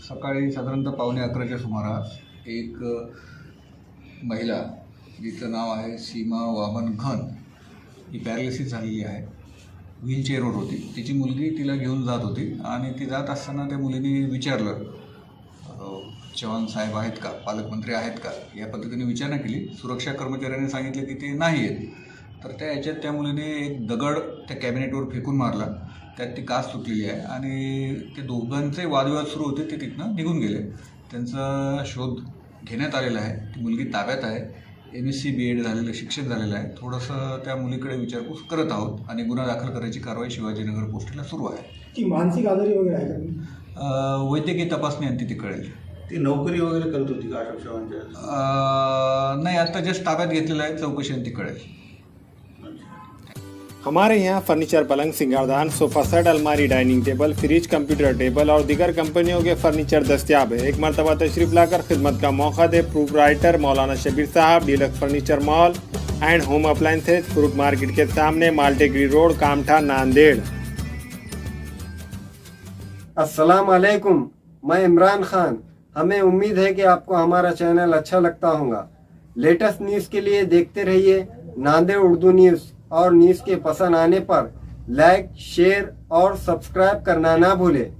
सकाळी साधारणतः 11:15च्या सुमारास एक महिला जिचं नाव आहे सीमा वामन घन, ही पॅरालिसिस झालेली आहे, व्हीलचेअरवर होती. तिची मुलगी तिला घेऊन जात होती आणि ती जात असताना त्या मुलीने विचारलं, चव्हाण साहेब आहेत का, पालकमंत्री आहेत का, या पद्धतीने विचारणा केली. सुरक्षा कर्मचाऱ्यांनी सांगितलं की ते नाही आहेत. तर त्या याच्यात त्या मुलीने एक दगड त्या कॅबिनेटवर फेकून मारला, त्यात ती काच तुटलेली आहे आणि ते दोघांचे वादविवाद सुरू होते, ते तिथनं निघून गेले. त्यांचा शोध घेण्यात आलेला आहे. ती मुलगी ताब्यात आहे. MSc B.Ed झालेलं शिक्षण झालेलं आहे. थोडंसं त्या मुलीकडे विचारपूस करत आहोत आणि गुन्हा दाखल करायची कारवाई शिवाजीनगर पोस्टला सुरू आहे. ती मानसिक आजारी वगैरे आहे का? वैद्यकीय तपासणी अंती ती कळेल. ती नोकरी वगैरे करत होती का अशोक चव्हाणच्या? नाही, आता जस्ट ताब्यात घेतलेलं आहे, चौकशी अंती कळेल. हमारे यहाँ फर्नीचर, पलंग, सिंगारदान, सोफा सेट, अलमारी, dining table, fridge, computer table और दीगर कंपनियों के फर्नीचर दस्तियाब है। एक मरतबा तशरीफ लाकर खिदमत का मौका दे। Proprietor Maulana Shabir Sahab, deluxe furniture mall and home appliances, fruit market के सामने, माल्टेगिरी रोड, कामठा, नांदेड़। अस्सलाम वालेकुम, मैं इमरान खान। हमें उम्मीद है कि आपको हमारा चैनल अच्छा लगता होगा। लेटेस्ट न्यूज़ के लिए देखते रहिए नांदेड़ उर्दू न्यूज़, और न्यूज़ के पसंद आने पर लाइक, शेयर और सब्सक्राइब करना ना भूलें।